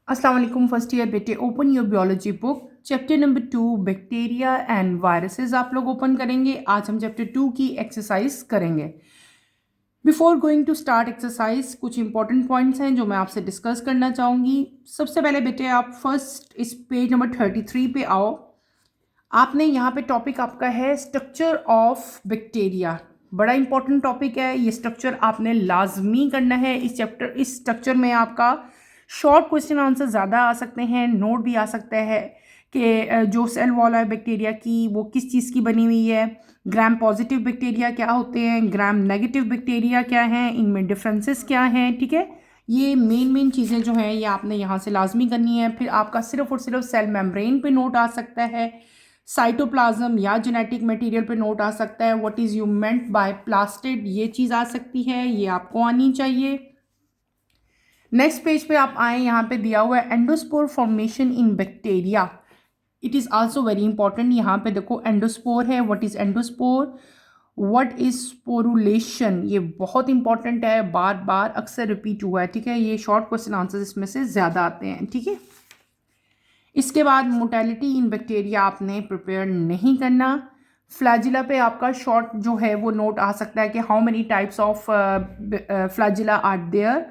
अस्सलाम वालेकुम first year बेटे। Open your biology book, chapter number 2 bacteria and viruses आप लोग ओपन करेंगे। आज हम चैप्टर 2 की एक्सरसाइज करेंगे। Before going to start exercise कुछ इंपॉर्टेंट पॉइंट्स हैं जो मैं आपसे डिस्कस करना चाहूँगी। सबसे पहले बेटे आप फर्स्ट इस पेज नंबर 33 पे आओ। आपने यहाँ पे टॉपिक आपका है स्ट्रक्चर ऑफ बैक्टीरिया। बड़ा इंपॉर्टेंट टॉपिक है ये। स्ट्रक्चर आपने लाजमी करना है इस स्ट्रक्चर में आपका शॉर्ट क्वेश्चन आंसर ज़्यादा आ सकते हैं, नोट भी आ सकता है कि जो सेल वॉल है बैक्टीरिया की वो किस चीज़ की बनी हुई है, ग्राम पॉजिटिव बैक्टीरिया क्या होते हैं, ग्राम नेगेटिव बैक्टीरिया क्या हैं, इनमें डिफरेंसेस क्या हैं। ठीक है, ये मेन चीज़ें जो हैं ये आपने यहाँ से लाजमी करनी है। फिर आपका सिर्फ और सिर्फ सेल मेम्ब्रेन पे नोट आ सकता है, साइटोप्लाज्म या जेनेटिक मटेरियल पे नोट आ सकता है, what is you meant bye plastid ये चीज़ आ सकती है, ये आपको आनी चाहिए। नेक्स्ट पेज पे आप आए, यहाँ पे दिया हुआ है endospore formation in bacteria. It is also very important. यहाँ पे देखो एंडोस्पोर है, what is endospore, what is sporulation, ये बहुत इंपॉर्टेंट है, बार बार अक्सर रिपीट हुआ है। ठीक है, ये शॉर्ट क्वेश्चन आंसर इसमें से ज़्यादा आते हैं। ठीक है, इसके बाद मोटेलिटी इन बैक्टीरिया आपने प्रिपेयर नहीं करना। फ्लैजिला पे आपका शॉर्ट जो है वो नोट आ सकता है कि how many types of flagella are there.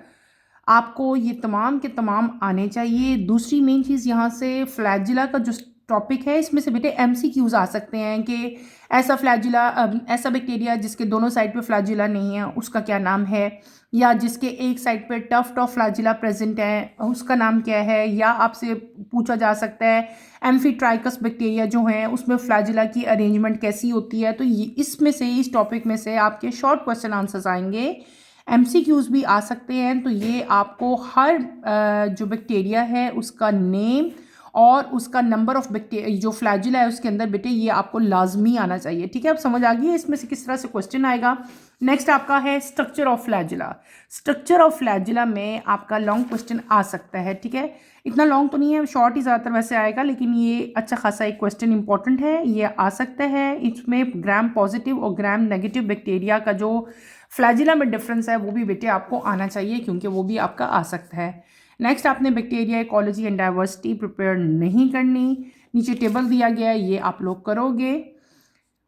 आपको ये तमाम के तमाम आने चाहिए। दूसरी मेन चीज़ यहाँ से फ्लैजिला का जो टॉपिक है इसमें से बेटे एमसीक्यूज आ सकते हैं कि ऐसा फ्लैजिला ऐसा बैक्टीरिया जिसके दोनों साइड पे फ्लैजिला नहीं है उसका क्या नाम है, या जिसके एक साइड पे टफ्ट ऑफ फ्लैजिला प्रेजेंट है उसका नाम क्या है। या आपसे पूछा जा सकता है एम्फीट्राइकस बैक्टीरिया जो है उसमें फ्लैजिला की अरेंजमेंट कैसी होती है। तो ये इसमें से इस टॉपिक में से आपके शॉर्ट क्वेश्चन आंसर्स आएंगे, एमसीक्यूज भी आ सकते हैं। तो ये आपको हर जो बैक्टीरिया है उसका नेम और उसका नंबर ऑफ बैक्टीरिया जो फ्लैजिला है उसके अंदर बेटे ये आपको लाजमी आना चाहिए। ठीक है, अब समझ आ गई है इसमें से किस तरह से क्वेश्चन आएगा। नेक्स्ट आपका है structure of flagella. Structure of flagella में आपका लॉन्ग क्वेश्चन आ सकता है। ठीक है, इतना लॉन्ग तो नहीं है, शॉर्ट ही ज़्यादातर वैसे आएगा, लेकिन ये अच्छा खासा एक क्वेश्चन इंपॉर्टेंट है, ये आ सकता है। इसमें ग्राम पॉजिटिव और ग्राम नेगेटिव बैक्टीरिया का जो फ्लैजिला में डिफरेंस है वो भी बेटे आपको आना चाहिए क्योंकि वो भी आपका आ सकता है। नेक्स्ट आपने bacteria ecology and diversity prepare नहीं करनी, नीचे टेबल दिया गया है ये आप लोग करोगे।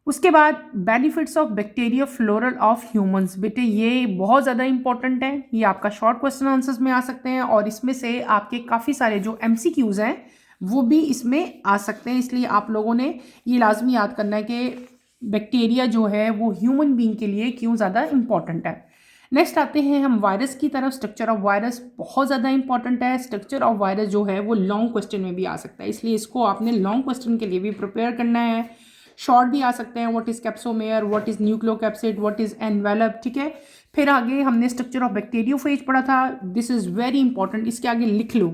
उसके बाद benefits of bacteria floral of humans, बेटे ये बहुत ज़्यादा इंपॉर्टेंट है, ये आपका शॉर्ट क्वेश्चन आंसर्स में आ सकते हैं और इसमें से आपके काफ़ी सारे जो एमसीक्यूज हैं वो भी इसमें आ सकते हैं। इसलिए आप लोगों ने ये लाजमी याद करना है कि बैक्टीरिया जो है वो ह्यूमन बीइंग के लिए क्यों ज़्यादा इंपॉर्टेंट है। नेक्स्ट आते हैं हम वायरस की तरफ। स्ट्रक्चर ऑफ वायरस बहुत ज़्यादा इंपॉर्टेंट है। स्ट्रक्चर ऑफ वायरस जो है वो लॉन्ग क्वेश्चन में भी आ सकता है, इसलिए इसको आपने लॉन्ग क्वेश्चन के लिए भी प्रिपेयर करना है। शॉर्ट भी आ सकते हैं, what is capsomere, what is nucleocapsid, what is envelope. ठीक है, फिर आगे हमने स्ट्रक्चर ऑफ बैक्टीरियोफेज पढ़ा था, दिस इज़ वेरी इंपॉर्टेंट, इसके आगे लिख लो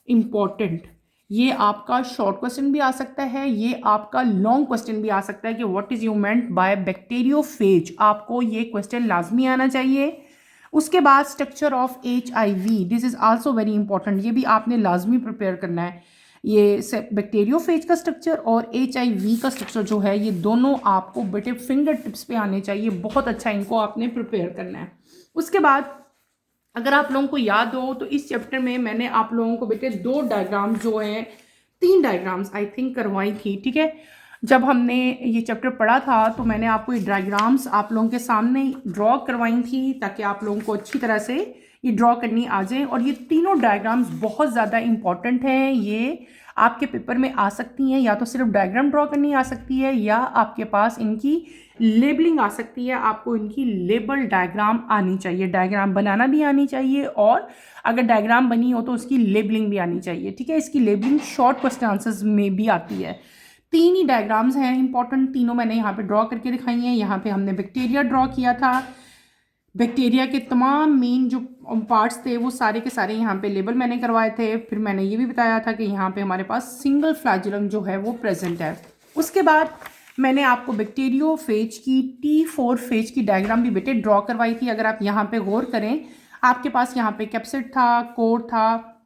इम्पॉर्टेंट। ये आपका शॉर्ट क्वेश्चन भी आ सकता है, ये आपका लॉन्ग क्वेश्चन भी आ सकता है कि what is you meant bye bacteriophage, आपको ये क्वेश्चन लाजमी आना चाहिए। उसके बाद structure of HIV, this is also very important, ये भी आपने लाजमी प्रिपेयर करना है। ये बैक्टीरियोफेज का स्ट्रक्चर और HIV का स्ट्रक्चर जो है ये दोनों आपको बेटे फिंगर टिप्स पे आने चाहिए, बहुत अच्छा इनको आपने प्रिपेयर करना है। उसके बाद अगर आप लोगों को याद हो तो इस चैप्टर में मैंने आप लोगों को बेटे 2 डायग्राम जो हैं, 3 डायग्राम्स आई थिंक करवाई थी। ठीक है, जब हमने ये चैप्टर पढ़ा था तो मैंने आपको ये डायग्राम्स आप लोगों के सामने ड्रॉ करवाई थी ताकि आप लोगों को अच्छी तरह से ये ड्रॉ करनी आ जाए। और ये तीनों डायग्राम्स बहुत ज़्यादा इंपॉर्टेंट हैं, ये आपके पेपर में आ सकती हैं, या तो सिर्फ डायग्राम ड्रॉ करनी आ सकती है या आपके पास इनकी लेबलिंग आ सकती है। आपको इनकी लेबल डायग्राम आनी चाहिए, डायग्राम बनाना भी आनी चाहिए और अगर डायग्राम बनी हो तो उसकी लेबलिंग भी आनी चाहिए। ठीक है, इसकी लेबलिंग शॉर्ट क्वेश्चन आंसर्स में भी आती है। 3 ही डायग्राम्स हैं इंपॉर्टेंट, तीनों मैंने यहाँ पे ड्रॉ करके दिखाई हैं। यहाँ पे हमने बैक्टीरिया ड्रॉ किया था, बैक्टीरिया के तमाम मेन जो पार्ट्स थे वो सारे के सारे यहाँ पे लेबल मैंने करवाए थे। फिर मैंने ये भी बताया था कि यहाँ पे हमारे पास सिंगल फ्लैजिलम जो है वो प्रेजेंट है। उसके बाद मैंने आपको बैक्टीरियोफेज की T4 फेज की डायग्राम भी बेटे ड्रॉ करवाई थी। अगर आप यहाँ पे गौर करें, आपके पास यहाँ पे कैप्सिड था, कोर था,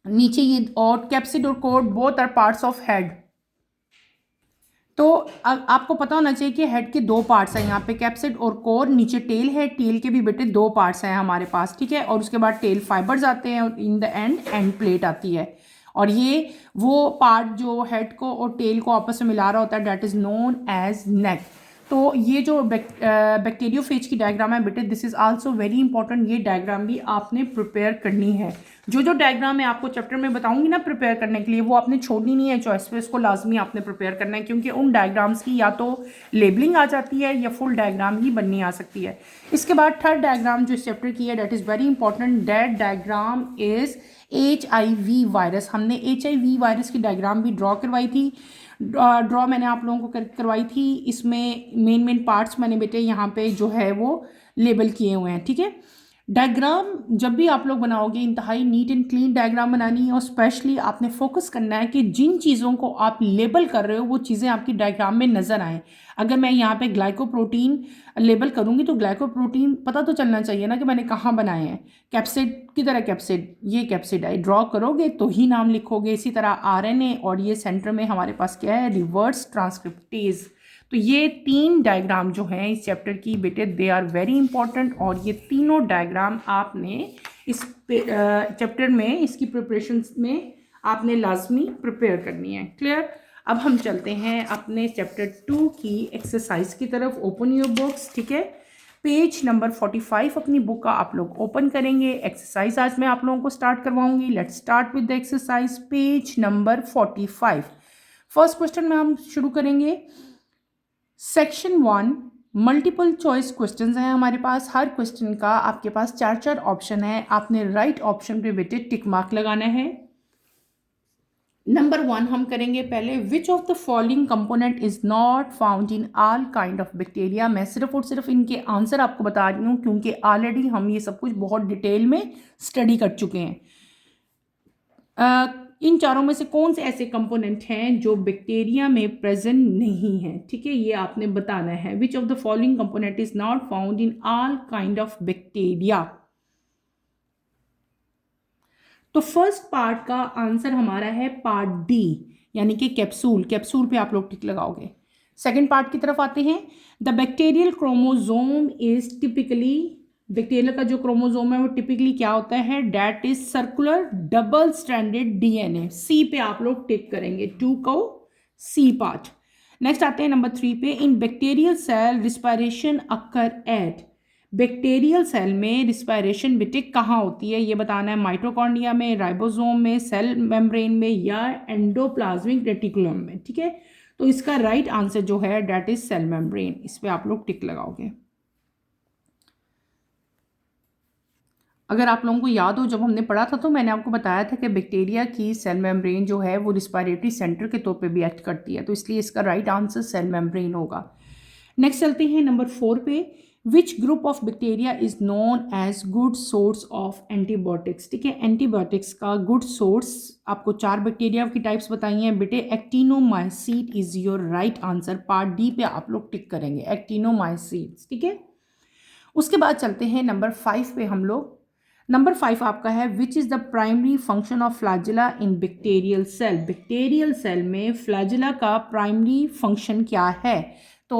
नीचे ये, और कैप्सिड और core both are parts of head. तो आपको पता होना चाहिए कि हेड के दो पार्ट्स हैं यहाँ पे, कैप्सिड और कोर, नीचे टेल है, टेल के भी बेटे दो पार्ट्स हैं हमारे पास, ठीक है, और उसके बाद टेल फाइबर्स आते हैं और इन द एंड प्लेट आती है, और ये वो पार्ट जो हेड को और टेल को आपस में मिला रहा होता है, डेट इज़ नोन एज नेक। तो ये जो बैक्टीरियोफेज की डायग्राम है बेटे, this is also very important, ये डायग्राम भी आपने प्रिपेयर करनी है। जो डायग्राम मैं आपको चैप्टर में बताऊंगी ना प्रिपेयर करने के लिए, वो आपने छोड़नी नहीं है चॉइस पे, इसको लाजमी आपने प्रिपेयर करना है, क्योंकि उन डायग्राम्स की या तो लेबलिंग आ जाती है या फुल डायग्राम ही बननी आ सकती है। इसके बाद थर्ड डायग्राम जो इस चैप्टर की है, that is very important, that diagram is HIV virus. हमने HIV वायरस की डायग्राम भी ड्रॉ करवाई थी, ड्रॉ मैंने आप लोगों को करवाई थी। इसमें मेन पार्ट्स मैंने बेटे यहाँ पे जो है वो लेबल किए हुए हैं, ठीक है। डायग्राम जब भी आप लोग बनाओगे, इंतहाई नीट एंड क्लीन डायग्राम बनानी है, और स्पेशली आपने फोकस करना है कि जिन चीज़ों को आप लेबल कर रहे हो वो चीज़ें आपकी डायग्राम में नज़र आएँ। अगर मैं यहाँ पे ग्लाइकोप्रोटीन लेबल करूँगी तो ग्लाइकोप्रोटीन पता तो चलना चाहिए ना कि मैंने कहाँ बनाए हैं। कैप्सिड की तरह कैप्सिड, ये कैप्सिड है, ड्रॉ करोगे तो ही नाम लिखोगे। इसी तरह RNA, और ये सेंटर में हमारे पास क्या है, रिवर्स ट्रांसक्रिप्टेज। तो ये तीन डायग्राम जो हैं इस चैप्टर की बेटे, दे आर वेरी इंपॉर्टेंट, और ये तीनों डायग्राम आपने इस चैप्टर में, इसकी प्रिपरेशन में आपने लाजमी प्रिपेयर करनी है। क्लियर। अब हम चलते हैं अपने चैप्टर 2 की एक्सरसाइज की तरफ। ओपन योर बुक्स, ठीक है, पेज नंबर 45 अपनी बुक का आप लोग ओपन करेंगे। एक्सरसाइज आज मैं आप लोगों को स्टार्ट करवाऊंगी। Let's start with the exercise, page number 45। First question में हम शुरू करेंगे। सेक्शन 1 मल्टीपल चॉइस क्वेश्चंस हैं हमारे पास। हर क्वेश्चन का आपके पास 4 ऑप्शन है, आपने राइट ऑप्शन पे बेटे टिक मार्क लगाना है। नंबर 1 हम करेंगे पहले, विच of the following component is not found in all kind of bacteria. मैं सिर्फ और सिर्फ इनके आंसर आपको बता रही हूँ, क्योंकि ऑलरेडी हम ये सब कुछ बहुत डिटेल में स्टडी कर चुके हैं। इन चारों में से कौन से ऐसे कंपोनेंट हैं जो बैक्टीरिया में प्रेजेंट नहीं है, ठीक है, ये आपने बताना है। विच of the following component is not found in all kind of bacteria. तो फर्स्ट पार्ट का आंसर हमारा है पार्ट डी, यानी कि कैप्सूल। कैप्सूल पे आप लोग टिक लगाओगे। सेकेंड पार्ट की तरफ आते हैं। The bacterial chromosome is typically, bacteria का जो क्रोमोजोम है वो टिपिकली क्या होता है, that is circular double stranded DNA। C पे आप लोग टिक करेंगे, 2 को सी पार्ट। नेक्स्ट आते हैं नंबर 3 पे। In bacterial cell respiration occur at, bacterial cell में रिस्पायरेशन बेटे कहाँ होती है, ये बताना है। माइटोकॉन्ड्रिया में, राइबोसोम में, सेल मेम्ब्रेन में, या एंडोप्लाज्मिक रेटिकुलम में, ठीक है। तो इसका राइट आंसर जो है डेट इज सेल मेम्ब्रेन। इस पे आप लोग टिक लगाओगे। अगर आप लोगों को याद हो, जब हमने पढ़ा था तो मैंने आपको बताया था कि बैक्टीरिया की सेल मेम्ब्रेन जो है वो रिस्पायरेटरी सेंटर के तौर पे भी एक्ट करती है, तो इसलिए इसका राइट आंसर सेल मेम्ब्रेन होगा। नेक्स्ट चलते हैं नंबर 4 पे। Which group of bacteria is known as good source of antibiotics, ठीक है। एंटीबायोटिक्स का गुड सोर्स आपको 4 बैक्टीरिया की टाइप्स बताई हैं बेटे। Actinomycete is your right answer. Part D पे आप लोग टिक करेंगे, एक्टिनोमाइसीट्स, ठीक है। उसके बाद चलते हैं नंबर 5 पे हम लोग। नंबर 5 आपका है, which is the primary function of flagella in bacterial cell. Bacterial cell में फ्लैजिला का प्राइमरी फंक्शन क्या है। तो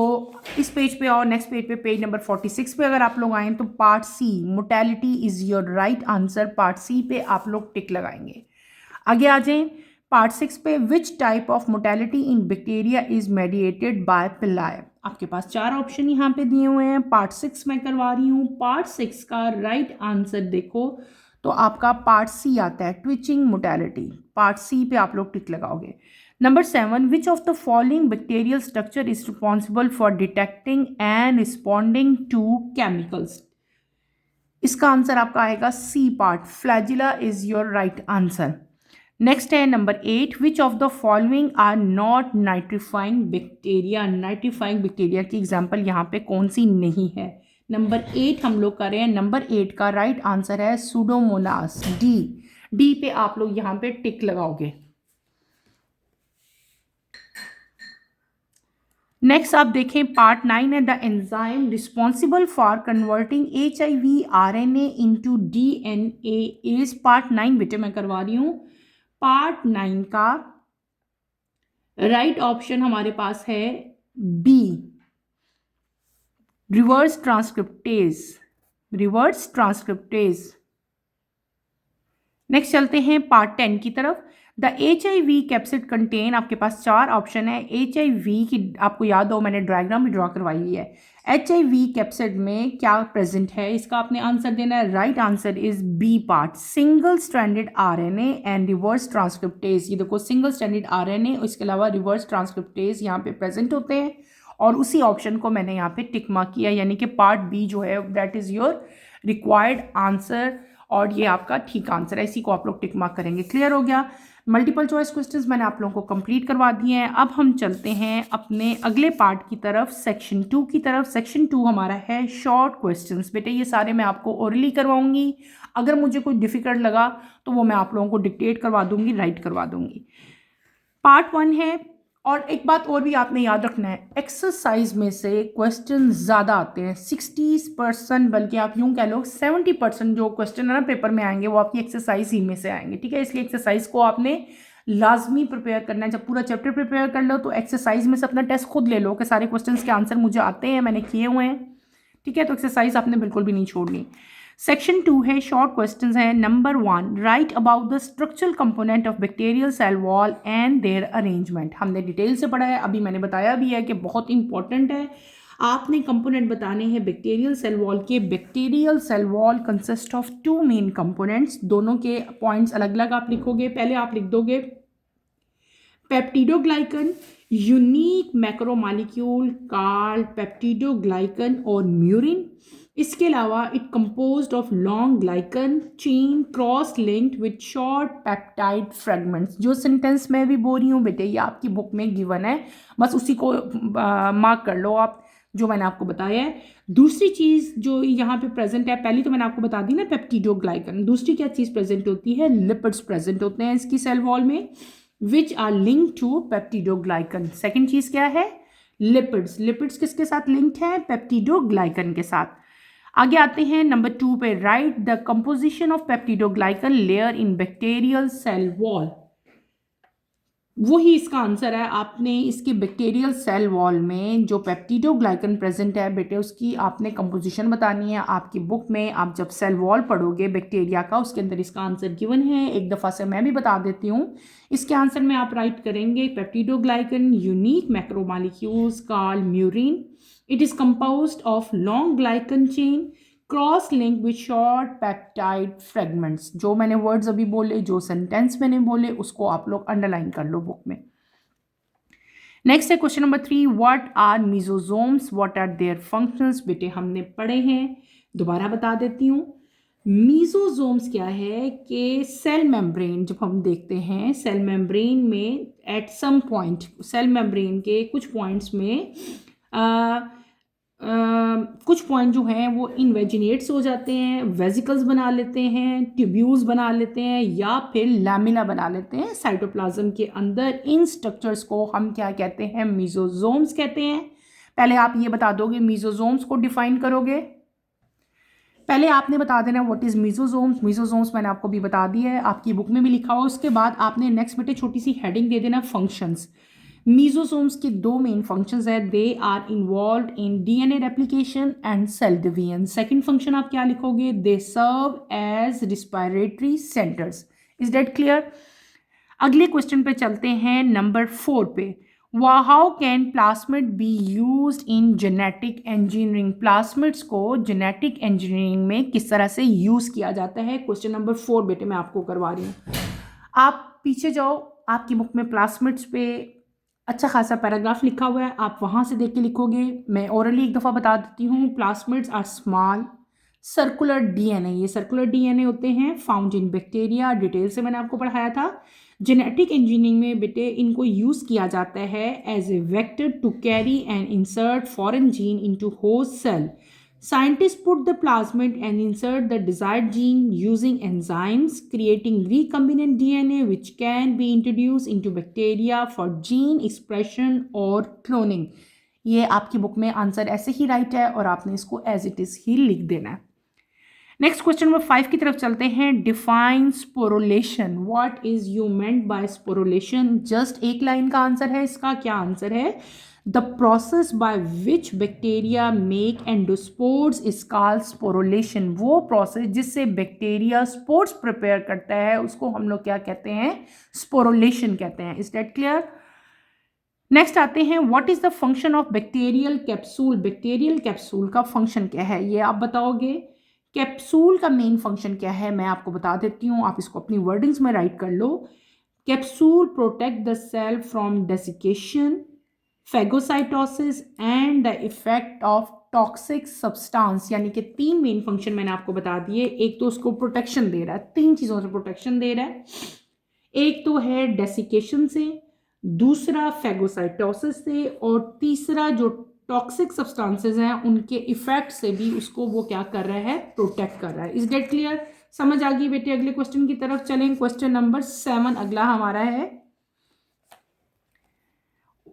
इस पेज पे और नेक्स्ट पेज पे, पेज नंबर 46 पे अगर आप लोग आएँ तो part C, motility is your right answer. Part C पे आप लोग टिक लगाएंगे। आगे आ जाएं पार्ट 6 पे। Which type of mortality in bacteria is mediated bye पिलाई। आपके पास 4 ऑप्शन यहाँ पे दिए हुए हैं। पार्ट 6 मैं करवा रही हूँ। पार्ट 6 का राइट आंसर देखो तो आपका पार्ट सी आता है, ट्विचिंग मोटेलिटी। पार्ट सी पे आप लोग टिक लगाओगे। Number 7, which of the following bacterial structure is responsible for detecting and responding to chemicals. इसका आंसर आपका आएगा C part, flagella is your right answer. Next है number 8, which of the following are not nitrifying bacteria. Nitrifying bacteria की example यहाँ पे कौन सी नहीं है। नंबर 8 हम लोग कर रहे हैं। नंबर 8 का राइट आंसर है सूडोमोनास, डी। डी पे आप लोग यहाँ पे टिक लगाओगे। नेक्स्ट आप देखें पार्ट 9 है, the enzyme responsible for converting HIV RNA into DNA is. Part 9 बेटे मैं करवा रही हूँ। पार्ट 9 का राइट ऑप्शन हमारे पास है B, reverse transcriptase, reverse transcriptase. Next चलते हैं पार्ट 10 की तरफ। द HIV कैप्सिड कंटेन, आपके पास 4 ऑप्शन है। HIV की आपको याद हो, मैंने डायग्राम भी ड्रॉ करवाई हुई है। HIV कैप्सिड में क्या प्रेजेंट है, इसका आपने आंसर देना है। Right answer is B part, single stranded RNA and reverse transcriptase. ये देखो, सिंगल स्ट्रैंडेड RNA, इसके अलावा रिवर्स ट्रांसक्रिप्टेज यहाँ पे प्रेजेंट होते हैं, और उसी ऑप्शन को मैंने यहाँ पे टिक मार्क किया, यानी कि पार्ट बी जो है that is your required answer, और ये आपका ठीक आंसर है। इसी को आप लोग टिक मार्क करेंगे। क्लियर हो गया। मल्टीपल चॉइस क्वेश्चंस मैंने आप लोगों को कंप्लीट करवा दिए हैं। अब हम चलते हैं अपने अगले पार्ट की तरफ, सेक्शन 2 की तरफ। सेक्शन 2 हमारा है शॉर्ट क्वेश्चंस। बेटे ये सारे मैं आपको ओरली करवाऊंगी, अगर मुझे कोई डिफिकल्ट लगा तो वो मैं आप लोगों को डिक्टेट करवा दूंगी, राइट करवा दूंगी। पार्ट 1 है। और एक बात और भी आपने याद रखना है, एक्सरसाइज में से क्वेश्चन ज़्यादा आते हैं, 60%, बल्कि आप यूँ कह लो 70% जो क्वेश्चन है ना पेपर में आएंगे वो आपकी एक्सरसाइज ही में से आएंगे। ठीक है, इसलिए एक्सरसाइज को आपने लाजमी प्रिपेयर करना है। जब पूरा चैप्टर प्रिपेयर कर लो तो एक्सरसाइज में से अपना टेस्ट खुद ले लो कि सारे क्वेश्चन के आंसर मुझे आते हैं, मैंने किए हुए हैं। ठीक है, तो एक्सरसाइज आपने बिल्कुल भी नहीं छोड़नी। सेक्शन 2 है, शॉर्ट क्वेश्चंस है। Number 1, right about the structural component of bacterial cell wall and their arrangement. हमने डिटेल से पढ़ा है, अभी मैंने बताया भी है कि बहुत इंपॉर्टेंट है। आपने कंपोनेंट बताने हैं बैक्टीरियल सेल वॉल के। Bacterial cell wall consist of 2 main components. दोनों के पॉइंट्स अलग अलग आप लिखोगे। पहले आप लिख दोगे peptidoglycan, unique macromolecule called peptidoglycan और म्यूरिन। इसके अलावा it composed of long glycan chain cross linked with short peptide fragments. जो सेंटेंस मैं भी बोल रही हूँ बेटे ये आपकी बुक में गिवन है, बस उसी को मार्क कर लो आप, जो मैंने आपको बताया है। दूसरी चीज़ जो यहाँ पे प्रेजेंट है, पहली तो मैंने आपको बता दी ना पेप्टिडोग्लाइकन, दूसरी क्या चीज़ प्रेजेंट होती है, लिपिड्स प्रेजेंट होते हैं इसकी सेल वॉल में which are link to peptidoglycan. Second चीज़ क्या है, लिपिड्स। लिपिड्स किसके साथ लिंक्ड है, पेप्टिडोग्लाइकन के साथ। आगे आते हैं नंबर 2 पे, right the composition of peptidoglycan layer in bacterial cell wall. वही इसका आंसर है। आपने इसके बैक्टीरियल सेल वॉल में जो पेप्टिडोग्लाइकन प्रेजेंट है बेटे उसकी आपने कंपोजिशन बतानी है। आपकी बुक में आप जब सेल वॉल पढ़ोगे बैक्टीरिया का, उसके अंदर इसका आंसर गिवन है। एक दफ़ा से मैं भी बता देती हूँ। इसके आंसर में आप राइट करेंगे peptidoglycan unique macromolecules called murein. It is composed of long glycan chain cross link with short peptide fragments. जो मैंने वर्ड्स अभी बोले, जो सेंटेंस मैंने बोले, उसको आप लोग अंडरलाइन कर लो बुक में। नेक्स्ट है question number 3, what are mesosomes, what are their functions. बेटे हमने पढ़े हैं, दोबारा बता देती हूँ। मीजोजोम्स क्या है कि सेल मेम्ब्रेन, जब हम देखते हैं सेल मेम्ब्रेन में at some point, cell membrane के कुछ पॉइंट्स में कुछ पॉइंट जो हैं वो इन्वेजिनेट्स हो जाते हैं, वेजिकल्स बना लेते हैं, ट्यूब्यूल्स बना लेते हैं, या फिर लैमिना बना लेते हैं साइटोप्लाज्म के अंदर। इन स्ट्रक्चर्स को हम क्या कहते हैं, मीजोजोम्स कहते हैं। पहले आप ये बता दोगे, मीजोजोम्स को डिफाइन करोगे। पहले आपने बता देना व्हाट इज मीजोजोम्स। मीजोजोम्स मैंने आपको भी बता दिया है, आपकी बुक में भी लिखा हुआ। उसके बाद आपने नेक्स्ट बेटे छोटी सी हेडिंग दे देना फंक्शंस। मीजोसोम्स के 2 मेन फंक्शंस है, they are involve in DNA replication and cell division. Second function आप क्या लिखोगे, they serve as respiratory centres. Is that clear. अगले क्वेश्चन पे चलते हैं नंबर 4 पे। How can plasmid be used in genetic engineering. Plasmids को जेनेटिक इंजीनियरिंग में किस तरह से यूज़ किया जाता है। क्वेश्चन नंबर 4 बेटे मैं आपको करवा रही हूँ। आप पीछे जाओ, आपकी बुक में प्लास्मिड्स पे अच्छा खासा पैराग्राफ लिखा हुआ है, आप वहाँ से देख के लिखोगे। मैं ओरली एक दफ़ा बता देती हूँ। प्लास्मिड्स आर स्मॉल सर्कुलर DNA, ये सर्कुलर DNA होते हैं, फाउंड इन बैक्टीरिया। डिटेल से मैंने आपको पढ़ाया था। जेनेटिक इंजीनियरिंग में बेटे इनको यूज़ किया जाता है as a vector to carry and insert foreign gene into host cell. Scientists put the plasmid and insert the desired gene using enzymes, creating recombinant DNA which can be introduced into bacteria for gene expression or cloning. ये आपकी book में answer ऐसे ही right है और आपने इसको as it is ही लिख देना है। नेक्स्ट क्वेश्चन नंबर 5 की तरफ चलते हैं। Define sporulation, what is you meant by sporulation. Just एक लाइन का आंसर है इसका। क्या आंसर है? The process by which bacteria make endospores is called sporulation. वो प्रोसेस जिससे बैक्टीरिया स्पोर्स प्रिपेयर करता है उसको हम लोग क्या कहते हैं? स्पोरोलेशन कहते हैं। Is that clear? नेक्स्ट आते हैं, what is the function of bacterial capsule. Bacterial capsule का फंक्शन क्या है ये आप बताओगे। कैप्सूल का मेन फंक्शन क्या है मैं आपको बता देती हूँ, आप इसको अपनी वर्डिंग्स में राइट कर लो। Capsule protect the cell from desiccation, phagocytosis and the effect of toxic substance. यानी कि 3 मेन फंक्शन मैंने आपको बता दिए। एक तो उसको प्रोटेक्शन दे रहा है, 3 चीज़ों से प्रोटेक्शन दे रहा है। एक तो है डेसिकेशन से, दूसरा फेगोसाइटोसिस से, और तीसरा जो टॉक्सिक सब्सटेंसेस हैं उनके इफेक्ट से भी उसको वो क्या कर रहा है? प्रोटेक्ट कर रहा है। Is that clear? समझ आ गई बेटे? अगले क्वेश्चन की तरफ चलें। क्वेश्चन नंबर 7 अगला हमारा है।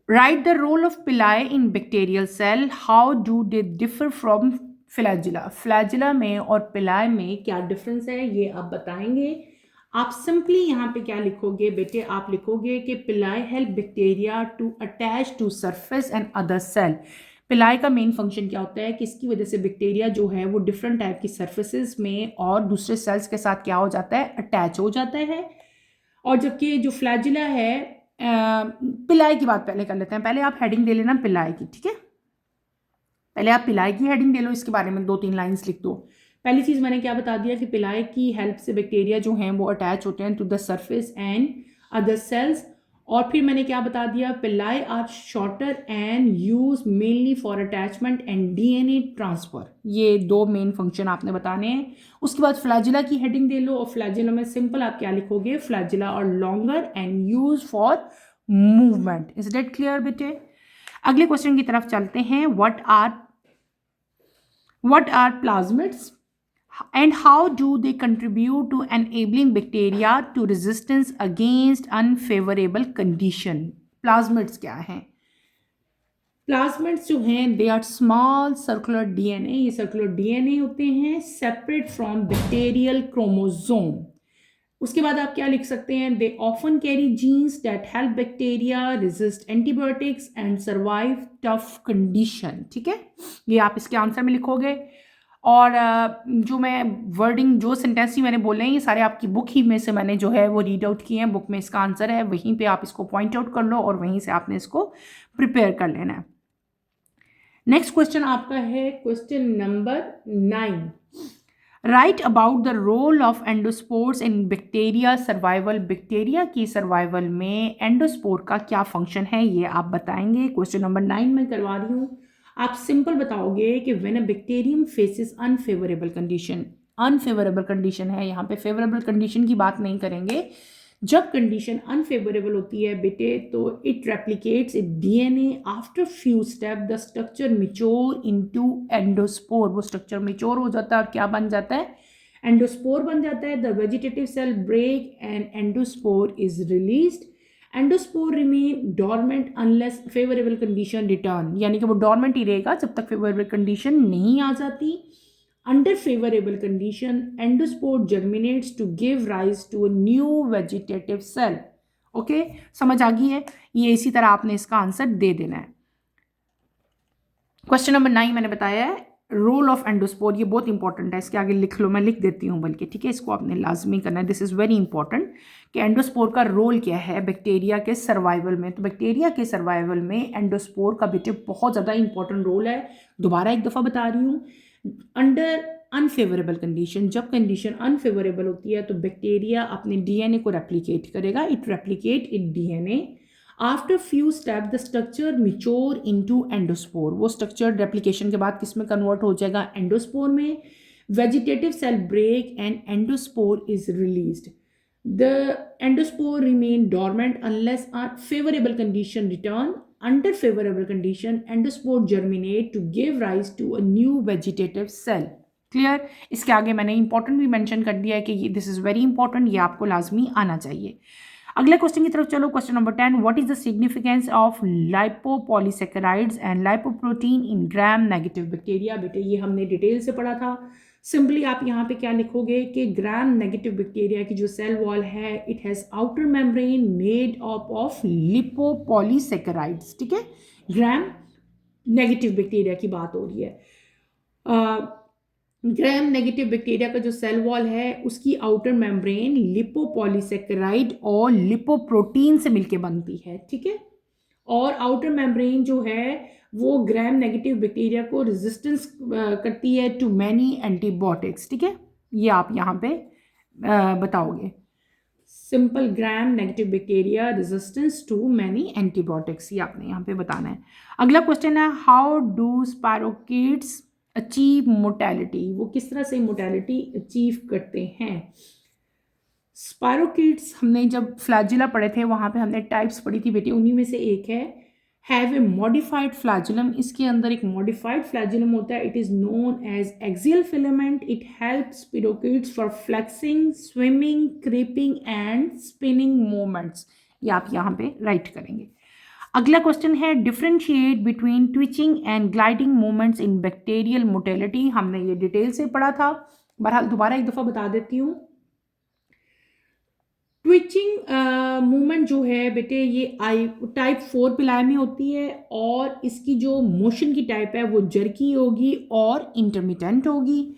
Right the role of pili in bacterial cell, how do they differ from flagella. Flagella में और पिलाई में क्या डिफरेंस है ये आप बताएंगे। आप सिंपली यहाँ पे क्या लिखोगे बेटे? आप लिखोगे कि pili help bacteria to attach to surface and other cell. Pili का मेन फंक्शन क्या होता है कि इसकी वजह से बैक्टीरिया जो है वो डिफरेंट टाइप की सरफेसेस में और दूसरे सेल्स के साथ क्या हो जाता है? अटैच हो जाता है। और जबकि जो फ्लैजिला है, पिलाई की बात पहले कर लेते हैं। पहले आप हेडिंग दे लेना पिलाई की, ठीक है? पहले आप पिलाई की हेडिंग दे लो, इसके बारे में 2-3 लाइंस लिख दो। पहली चीज़ मैंने क्या बता दिया कि पिलाई की हेल्प से बैक्टीरिया जो हैं वो अटैच होते हैं to the surface and other cells. और फिर मैंने क्या बता दिया? Pili are shorter and used mainly for attachment and DNA transfer. ये 2 मेन फंक्शन आपने बताने हैं। उसके बाद फ्लैजिला की हेडिंग दे लो, और फ्लैजिला में सिंपल आप क्या लिखोगे? Flagella are longer and used for movement. Is that clear बेटे? अगले क्वेश्चन की तरफ चलते हैं। What are plasmids and how do they contribute to enabling bacteria to resistance against unfavorable condition? Plasmids क्या हैं? प्लाज्मिड्स जो हैं they are small circular DNA. ये सर्कुलर डीएनए होते हैं सेपरेट फ्रॉम बैक्टीरियल क्रोमोसोम। उसके बाद आप क्या लिख सकते हैं? They often carry genes that help bacteria resist antibiotics and survive tough condition. ठीक है, ये आप इसके आंसर में लिखोगे। और जो मैं वर्डिंग जो सेंटेंस ही मैंने बोले हैं ये सारे आपकी बुक ही में से मैंने जो है वो रीड आउट किए हैं। बुक में इसका आंसर है, वहीं पे आप इसको पॉइंट आउट कर लो और वहीं से आपने इसको प्रिपेयर कर लेना है। नेक्स्ट क्वेश्चन आपका है question number 9। Right about the role of endospores in bacteria survival. Bacteria की सर्वाइवल में एंडोस्पोर का क्या फंक्शन है ये आप बताएंगे। क्वेश्चन नंबर 9 में करवा रही हूँ। आप सिंपल बताओगे कि when a bacterium faces unfavourable condition. Unfavourable condition है, यहाँ पे फेवरेबल कंडीशन की बात नहीं करेंगे। जब कंडीशन अनफेवरेबल होती है बेटे तो it replicates it DNA after few step the structure mature into endospore. वो स्ट्रक्चर मिच्योर हो जाता है और क्या बन जाता है? एंडोस्पोर बन जाता है। The vegetative cell break and endospore is released. Endospore remain dormant unless favourable condition return. यानी कि वो डॉर्मेंट ही रहेगा जब तक फेवरेबल कंडीशन नहीं आ जाती। Under favorable condition, endospore germinates to give rise to a new vegetative cell. Okay, समझ आ गई है? ये इसी तरह आपने इसका आंसर दे देना है। क्वेश्चन नंबर 9 मैंने बताया है रोल ऑफ एंडोस्पोर। ये बहुत इंपॉर्टेंट है, इसके आगे लिख लो, मैं लिख देती हूँ बल्कि, ठीक है? इसको आपने लाजमी करना है। दिस इज़ वेरी इंपॉर्टेंट कि एंडोस्पोर का रोल क्या है बैक्टीरिया के सर्वाइवल में। तो बैक्टीरिया के सर्वाइवल में एंडोस्पोर का बेटे बहुत ज़्यादा इंपॉर्टेंट रोल है। दोबारा एक दफ़ा बता रही हूँ। अंडर अनफेवरेबल कंडीशन, जब कंडीशन अनफेवरेबल होती है तो बैक्टीरिया अपने डीएनए को रेप्लिकेट करेगा। It replicate it DNA after few step the structure mature into endospore. वो स्ट्रक्चर रेप्लिकेशन के बाद किस में कन्वर्ट हो जाएगा? एंडोस्पोर में। Vegetative cell break and endospore is released. The endospore remain dormant unless a favourable condition return. Under favorable condition, endospore germinate to give rise to a new vegetative cell. Clear? इसके आगे मैंने important भी mention कर दिया है कि this is very important, ये आपको लाजमी आना चाहिए। अगले क्वेश्चन की तरफ चलो। Question number 10। What is the significance of lipopolysaccharides and lipoprotein in gram negative bacteria? बेटे ये हमने डिटेल से पढ़ा था। सिंपली आप यहाँ पे क्या लिखोगे कि ग्राम नेगेटिव बैक्टीरिया की जो सेल वॉल है it has outer membrane made up of lipopolysaccharides, ठीक है। ग्राम नेगेटिव बैक्टीरिया की बात हो रही है। ग्राम नेगेटिव बैक्टीरिया का जो सेल वॉल है उसकी आउटर मेम्ब्रेन लिपोपॉलीसेकेराइड और लिपोप्रोटीन से मिलके बनती है, ठीक है। और आउटर मेम्ब्रेन जो है वो ग्राम नेगेटिव बैक्टीरिया को रेजिस्टेंस करती है टू मैनी एंटीबायोटिक्स, ठीक है। ये आप यहाँ पे बताओगे, simple gram negative bacteria resistance to many antibiotics, ये आपने यहाँ पे बताना है। अगला क्वेश्चन है how do spirochetes achieve mortality, वो किस तरह से मोर्टेलिटी अचीव करते हैं। स्पायरोकीट्स हमने जब फ्लैजिला पढ़े थे वहाँ पे हमने टाइप्स पढ़ी थी बेटी, उन्हीं में से एक है हैव ए मॉडिफाइड फ्लैजिलम। इसके अंदर एक मॉडिफाइड फ्लैजिलम होता है, it is known as axial filament. It helps spirochetes for flexing, swimming, creeping and spinning movements. ये आप यहाँ पे राइट करेंगे। अगला क्वेश्चन है differentiate between twitching and gliding movements in bacterial mortality. हमने ये डिटेल से पढ़ा था, बहरहाल दोबारा एक दफ़ा बता देती हूँ। ट्विचिंग मूवमेंट जो है बेटे ये टाइप 4 पिलाई में होती है और इसकी जो मोशन की टाइप है वो जर्की होगी और इंटरमिटेंट होगी।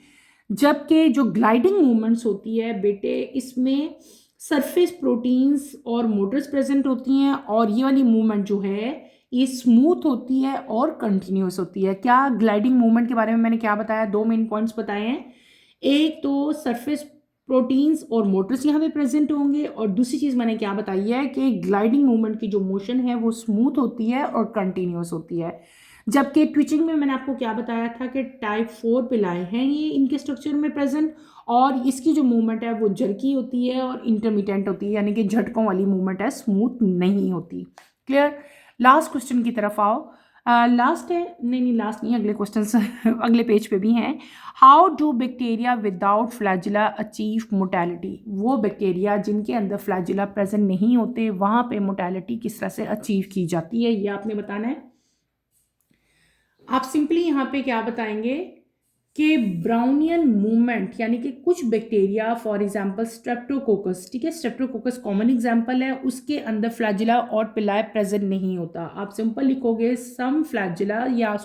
जबकि जो ग्लाइडिंग मूवमेंट्स होती है बेटे इसमें सरफेस प्रोटीन्स और मोटर्स प्रेजेंट होती हैं और ये वाली मूवमेंट जो है ये स्मूथ होती है और कंटिन्यूस होती है। क्या ग्लाइडिंग मूवमेंट के बारे में मैंने क्या बताया, दो मेन पॉइंट्स बताए हैं। एक तो सरफेस प्रोटीन्स और मोटर्स यहाँ पे प्रेजेंट होंगे और दूसरी चीज़ मैंने क्या बताई है कि ग्लाइडिंग मूवमेंट की जो मोशन है वो स्मूथ होती है और कंटिन्यूस होती है। जबकि ट्विचिंग में मैंने आपको क्या बताया था कि टाइप 4 पिलाए हैं ये इनके स्ट्रक्चर में प्रेजेंट और इसकी जो मूवमेंट है वो जर्की होती है और इंटरमिटेंट होती है, यानी कि झटकों वाली मूवमेंट है, स्मूथ नहीं होती। क्लियर। लास्ट क्वेश्चन की तरफ आओ। लास्ट है, नहीं लास्ट नहीं, अगले क्वेश्चन अगले पेज पे भी हैं। How do bacteria without flagella achieve mortality. वो बैक्टीरिया जिनके अंदर फ्लैजिला प्रेजेंट नहीं होते वहाँ पे मोर्टेलिटी किस तरह से अचीव की जाती है, ये आपने बताना है। आप सिंपली यहाँ पे क्या बताएंगे कि ब्राउनियन मूवमेंट, यानी कि कुछ बैक्टीरिया फॉर एग्जांपल स्ट्रेप्टोकोकस, ठीक है, स्ट्रेप्टोकोकस कॉमन एग्जांपल है, उसके अंदर फ्लैजिला और पिलाई प्रेजेंट नहीं होता। आप सिंपल लिखोगे सम फ्लैजिला या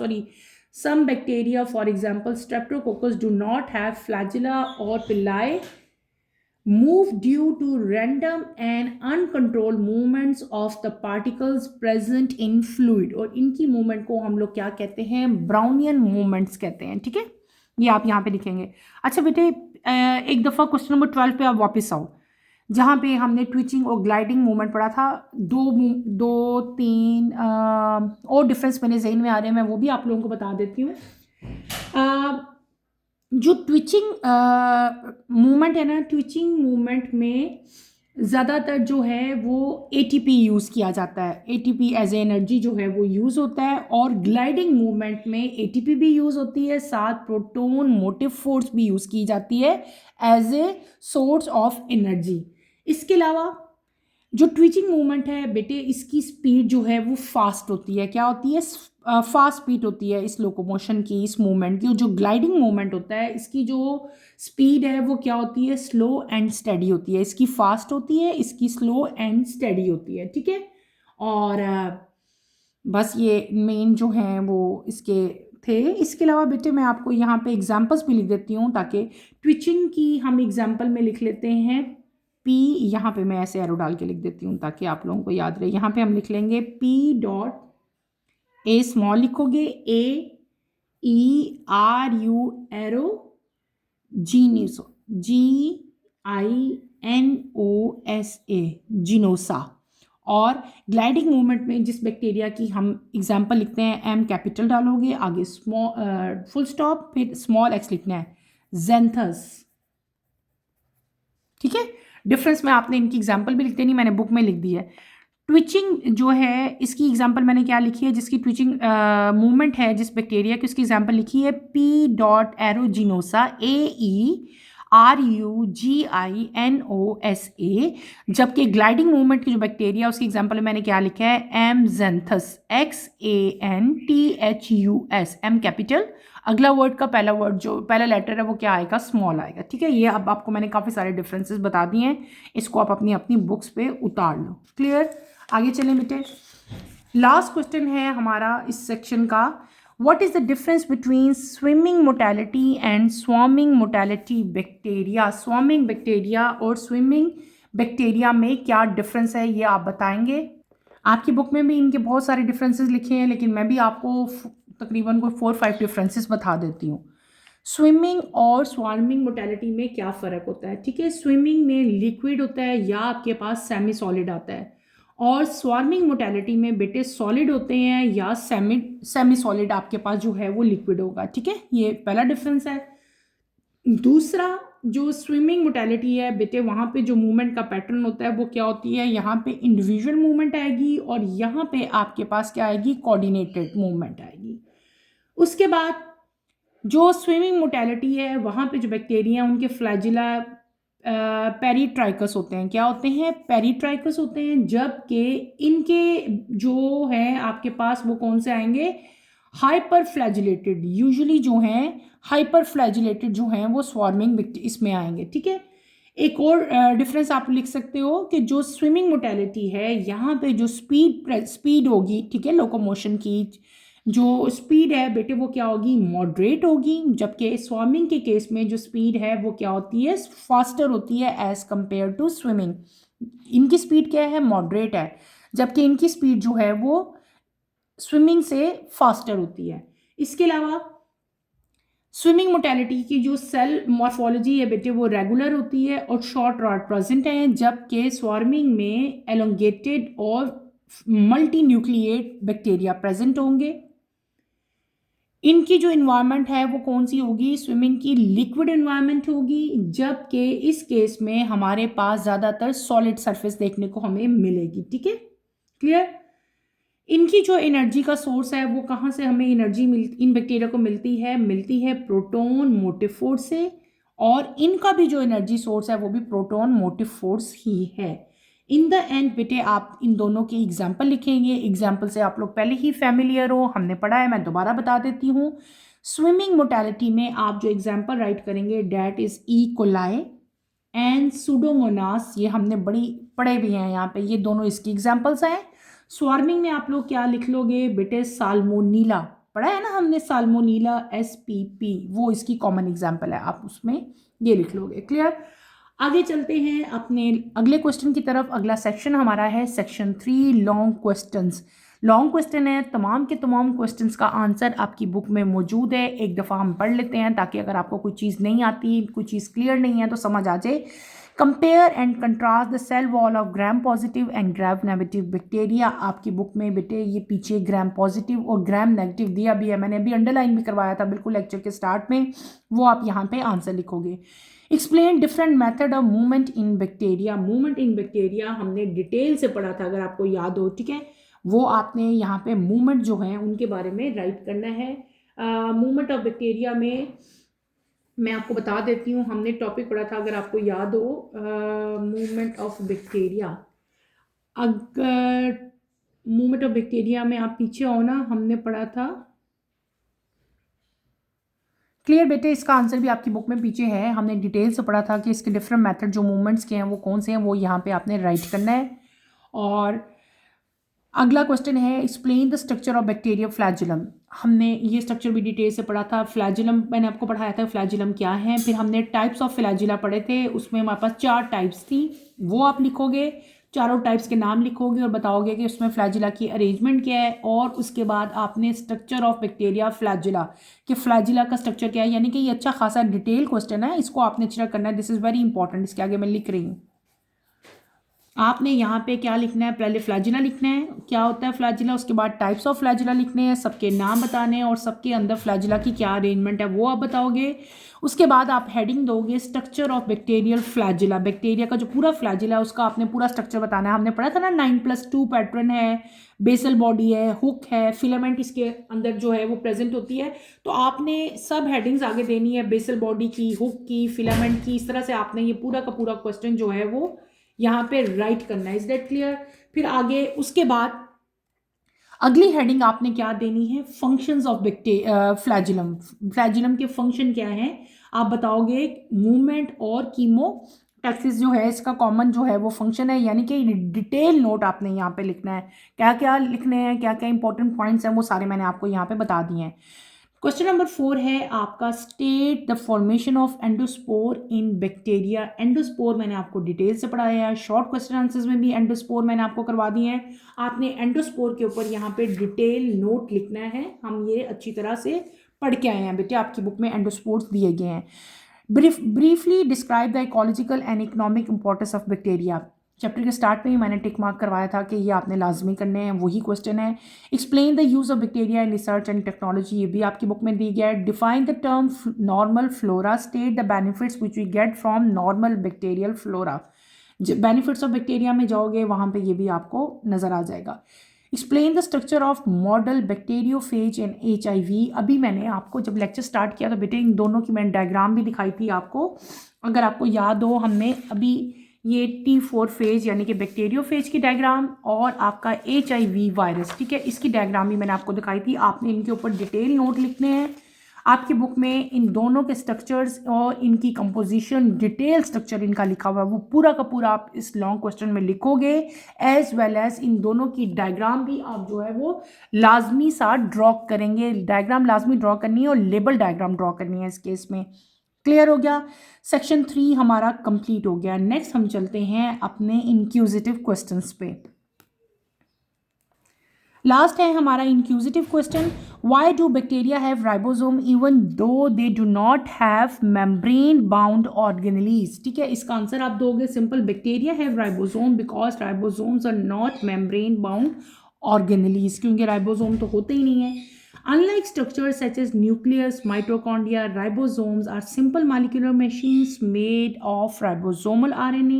some bacteria for example streptococcus do not have flagella or pillae move due to random and uncontrolled movements of the particles present in fluid, और इनकी मूवमेंट को हम लोग क्या कहते हैं, ब्राउनियन मूवमेंट्स कहते हैं, ठीक है। ये आप यहाँ पे लिखेंगे। अच्छा बेटे एक दफ़ा क्वेश्चन नंबर 12 पे आप वापस आओ, जहाँ पे हमने ट्विचिंग और ग्लाइडिंग मूवमेंट पढ़ा था। दो तीन और डिफरेंस मेरे जहन में आ रहे हैं, मैं वो भी आप लोगों को बता देती हूँ। जो ट्विचिंग मूवमेंट है ना, ट्विचिंग मूवमेंट में ज़्यादातर जो है वो एटीपी यूज़ किया जाता है, एटीपी एज ए एनर्जी जो है वो यूज़ होता है। और ग्लाइडिंग मूवमेंट में एटीपी भी यूज़ होती है, साथ प्रोटोन मोटिव फोर्स भी यूज़ की जाती है as a source of energy. इसके अलावा जो ट्विचिंग मूवमेंट है बेटे इसकी स्पीड जो है वो फास्ट होती है, क्या होती है, फास्ट स्पीड होती है इस लोकोमोशन की, इस मूवमेंट की। जो ग्लाइडिंग मूवमेंट होता है इसकी जो स्पीड है वो क्या होती है, स्लो एंड स्टेडी होती है। इसकी फास्ट होती है, इसकी स्लो एंड स्टेडी होती है, ठीक है। और बस ये मेन जो हैं वो इसके थे। इसके अलावा बेटे मैं आपको यहाँ पे एग्जांपल्स भी लिख देती हूँ ताकि ट्विचिंग की हम एग्जांपल में लिख लेते हैं पी, यहाँ पे मैं ऐसे एरो डाल के लिख देती हूँ ताकि आप लोगों को याद रहे। यहाँ पे हम लिख लेंगे पी डॉट ए स्मॉल लिखोगे, A E R U aeruginosa, GINOSA, ginosa. और ग्लाइडिंग मूवमेंट में जिस बैक्टीरिया की हम एग्जांपल लिखते हैं, एम कैपिटल डालोगे, आगे स्मॉल फुल स्टॉप, फिर स्मॉल एक्स लिखना है, ज़ेंथस, ठीक है। डिफरेंस में आपने इनकी एग्जांपल भी लिखते नहीं, मैंने बुक में लिख दी है। ट्विचिंग जो है इसकी एग्जांपल मैंने क्या लिखी है, जिसकी ट्विचिंग मूवमेंट है जिस बैक्टीरिया की, उसकी एग्जांपल लिखी है पी डॉट एरोजीनोसा, RUGINOSA, जबकि ग्लाइडिंग मूवमेंट की जो बैक्टीरिया उसकी एग्जाम्पल मैंने क्या लिखा है एमजेंथस, XANTHUS, एम कैपिटल, अगला वर्ड का पहला वर्ड जो पहला लेटर है वो क्या आएगा, स्मॉल आएगा। ठीक है, ये अब आपको मैंने काफ़ी सारे डिफरेंसेस बता दिए हैं, इसको आप अपनी अपनी बुक्स पे उतार लो। क्लियर, आगे चलें बेटे। लास्ट क्वेश्चन है हमारा इस सेक्शन का, what is the difference between swimming mortality and swarming mortality bacteria. Swarming bacteria और स्विमिंग बैक्टीरिया में क्या डिफरेंस है ये आप बताएंगे। आपकी बुक में भी इनके बहुत सारे डिफरेंसेस लिखे हैं, लेकिन मैं भी आपको तकरीबन कोई 4-5 डिफरेंसेस बता देती हूँ। स्विमिंग और स्वार्मिंग मोर्टेलिटी में क्या फ़र्क होता है। ठीक है, स्विमिंग में लिक्विड होता है या आपके पास सेमी सॉलिड आता है, और स्वार्मिंग मोर्टेलिटी में बेटे सॉलिड होते हैं या सेमी सॉलिड आपके पास जो है वो लिक्विड होगा। ठीक है, ये पहला डिफरेंस है। दूसरा, जो स्विमिंग मोर्टेलिटी है बेटे, वहाँ पे जो मूवमेंट का पैटर्न होता है वो क्या होती है, यहाँ पे इंडिविजुअल मूवमेंट आएगी और यहाँ पे आपके पास क्या आएगी, कोऑर्डिनेटेड मूवमेंट आएगी। उसके बाद जो स्विमिंग मोर्टेलिटी है वहाँ पे जो बैक्टीरिया उनके फ्लैजिला पेरीट्राइकस होते हैं। क्या होते हैं, पेरीट्राइकस होते हैं, जबकि इनके जो है आपके पास वो कौन से आएंगे, हाइपर फ्लैजिलेटेड, यूजुअली जो हैं हाइपर फ्लैजिलेटेड जो हैं वो स्वार्मिंग इसमें आएंगे। ठीक है, एक और डिफरेंस आप लिख सकते हो कि जो स्विमिंग मोर्टेलिटी है यहाँ पे जो स्पीड होगी, ठीक है, लोकोमोशन की जो स्पीड है बेटे वो क्या होगी, मॉडरेट होगी, जबकि स्वार्मिंग के केस में जो स्पीड है वो क्या होती है, फास्टर होती है एज कंपेयर टू स्विमिंग। इनकी स्पीड क्या है, मॉडरेट है, जबकि इनकी स्पीड जो है वो स्विमिंग से फास्टर होती है। इसके अलावा स्विमिंग मोर्टेलिटी की जो सेल मॉर्फोलॉजी है बेटे वो रेगुलर होती है और शॉर्ट रॉड प्रेजेंट है, जबकि स्वार्मिंग में एलोंगेटेड और मल्टी न्यूक्लिएट बैक्टीरिया प्रेजेंट होंगे। इनकी जो इन्वायरमेंट है वो कौन सी होगी, स्विमिंग की लिक्विड इन्वायरमेंट होगी, जबकि इस केस में हमारे पास ज़्यादातर सॉलिड सरफेस देखने को हमें मिलेगी। ठीक है, क्लियर। इनकी जो एनर्जी का सोर्स है वो कहाँ से हमें एनर्जी इन बैक्टीरिया को मिलती है प्रोटॉन मोटिव फोर्स से, और इनका भी जो एनर्जी सोर्स है वो भी प्रोटॉन मोटिव फोर्स ही है। इन द एंड बेटे आप इन दोनों की एग्जाम्पल लिखेंगे, एग्जाम्पल से आप लोग पहले ही फैमिलियर हो, हमने पढ़ा है, मैं दोबारा बता देती हूँ। स्विमिंग मोर्टेलिटी में आप जो एग्जाम्पल राइट करेंगे that is E coli and Pseudomonas, ये हमने बड़ी पढ़े भी हैं यहाँ पे, ये दोनों इसकी एग्जाम्पल्स हैं। स्वार्मिंग में आप लोग क्या लिख लोगे बेटे, साल्मोनीला, पढ़ा है ना हमने, साल्मोनीला SPP, वो इसकी कॉमन एग्जाम्पल है, आप उसमें ये लिख लोगे। क्लियर, आगे चलते हैं अपने अगले क्वेश्चन की तरफ। अगला सेक्शन हमारा है section 3, long questions. Long question है, तमाम के तमाम क्वेश्चंस का आंसर आपकी बुक में मौजूद है, एक दफ़ा हम पढ़ लेते हैं ताकि अगर आपको कोई चीज़ नहीं आती, कोई चीज़ क्लियर नहीं है तो समझ आ जाए। Compare and contrast the cell wall of gram positive and gram negative bacteria. आपकी बुक में बेटे ये पीछे ग्राम पॉजिटिव और ग्राम नेगेटिव दिया भी है, मैंने अभी अंडरलाइन भी करवाया था बिल्कुल लेक्चर के स्टार्ट में, वो आप यहाँ पे आंसर लिखोगे। Explain different method of movement in bacteria. Movement in bacteria हमने डिटेल से पढ़ा था, अगर आपको याद हो, ठीक है, वो आपने यहाँ पे मूवमेंट जो है उनके बारे में राइट करना है। मूवमेंट ऑफ बैक्टीरिया में मैं आपको बता देती हूँ, हमने टॉपिक पढ़ा था, अगर आपको याद हो, मूवमेंट ऑफ बैक्टीरिया। अगर मूवमेंट ऑफ बैक्टीरिया में आप पीछे हो ना, हमने पढ़ा था, क्लियर बेटे, इसका आंसर भी आपकी बुक में पीछे है, हमने डिटेल से पढ़ा था कि इसके डिफरेंट मेथड जो मूवमेंट्स के हैं वो कौन से हैं, वो यहाँ पे आपने राइट करना है। और अगला क्वेश्चन है, explain the structure of bacteria flagellum. हमने ये स्ट्रक्चर भी डिटेल से पढ़ा था, फ्लैजिलम मैंने आपको पढ़ाया था फ्लैजिलम क्या है। फिर हमने टाइप्स ऑफ फ्लैजिला पढ़े थे, उसमें हमारे पास 4 टाइप्स थी, वो आप लिखोगे, चारों टाइप्स के नाम लिखोगे और बताओगे कि उसमें फ्लैजिला की अरेंजमेंट क्या है, और उसके बाद आपने स्ट्रक्चर ऑफ बैक्टीरिया फ्लैजिला कि फ्लैजिला का स्ट्रक्चर क्या है, यानी कि ये अच्छा खासा डिटेल क्वेश्चन है, इसको आपने अच्छा करना है, दिस इज़ वेरी इंपॉर्टेंट, इसके आगे मैं लिख रही हूँ। आपने यहाँ पे क्या लिखना है, पहले फ्लैजिला लिखना है, क्या होता है फ्लैजिला, उसके बाद टाइप्स ऑफ फ्लैजिला लिखने हैं, सबके नाम बताने हैं और सबके अंदर फ्लैजिला की क्या अरेंजमेंट है वो आप बताओगे। उसके बाद आप हेडिंग दोगे structure of bacterial flagella, bacteria का जो पूरा फ्लैजिला है उसका आपने पूरा स्ट्रक्चर बताना है। हमने पढ़ा था ना 9+2 पैटर्न है, बेसल बॉडी है, हुक है, फिलामेंट इसके अंदर जो है वो प्रेजेंट होती है। तो आपने सब हेडिंग्स आगे देनी है, बेसल बॉडी की, हुक की, फिलामेंट की, इस तरह से आपने ये पूरा का पूरा क्वेश्चन जो है वो यहाँ पे राइट करना है। Is that clear? फिर आगे उसके बाद अगली हेडिंग आपने क्या देनी है, फंक्शंस ऑफ फ्लैजिलम, फ्लैजिलम के फंक्शन क्या है आप बताओगे। मूवमेंट और कीमोटैक्सिस जो है इसका कॉमन जो है वो फंक्शन है, यानी कि डिटेल नोट आपने यहाँ पे लिखना है, क्या क्या लिखने हैं, क्या क्या इंपॉर्टेंट पॉइंट्स हैं वो सारे मैंने आपको यहाँ पे बता दिए हैं। क्वेश्चन नंबर 4 है आपका, state the formation of endospore in bacteria. Endospore मैंने आपको डिटेल से पढ़ाया है, शॉर्ट क्वेश्चन आंसर्स में भी एंडोस्पोर मैंने आपको करवा दिए हैं। आपने एंडोस्पोर के ऊपर यहाँ पे डिटेल नोट लिखना है, हम ये अच्छी तरह से पढ़ के आए हैं बेटे, आपकी बुक में एंडोस्पोर्स दिए गए हैं। Briefly describe the ecological and economic importance of bacteria. Chapter के स्टार्ट में ही मैंने टिक मार्क करवाया था कि ये आपने लाजमी करने हैं, वही क्वेश्चन है। Explain the use of bacteria in research and technology, ये भी आपकी बुक में दी गया है। Define the term normal flora, state the benefits which we get from normal bacterial flora. Benefits of bacteria में जाओगे वहाँ पे ये भी आपको नज़र आ जाएगा। Explain the structure of model bacteriophage and HIV। अभी मैंने आपको जब लेक्चर स्टार्ट किया तो बेटे इन दोनों की मैंने डायग्राम भी दिखाई थी आपको, अगर आपको याद हो। हमने अभी ये T4 फेज यानी कि बैक्टीरियोफेज की डायग्राम और आपका HIV वायरस, ठीक है, इसकी डायग्राम भी मैंने आपको दिखाई थी। आपने इनके ऊपर डिटेल नोट लिखने हैं। आपकी बुक में इन दोनों के स्ट्रक्चर्स और इनकी कंपोजिशन, डिटेल स्ट्रक्चर इनका लिखा हुआ है, वो पूरा का पूरा आप इस लॉन्ग क्वेश्चन में लिखोगे, एज वेल एज इन दोनों की डायग्राम भी आप जो है वो लाजमी सा ड्रॉ करेंगे। डायग्राम लाजमी ड्रॉ करनी है और लेबल डायग्राम ड्रॉ करनी है इस केस में। क्लियर हो गया? सेक्शन 3 हमारा कंप्लीट हो गया। नेक्स्ट हम चलते हैं अपने इंक्यूजिटिव क्वेश्चंस पे। लास्ट है हमारा inquisitive question, why do bacteria have ribosome even though they do not have membrane bound organelles. ठीक है, इसका आंसर आप दोगे simple, bacteria have ribosome because ribosomes are not membrane bound organelles, क्योंकि ribosome तो होते ही नहीं है। Unlike structures such as nucleus, mitochondria, ribosomes are simple molecular machines made of ribosomal RNA.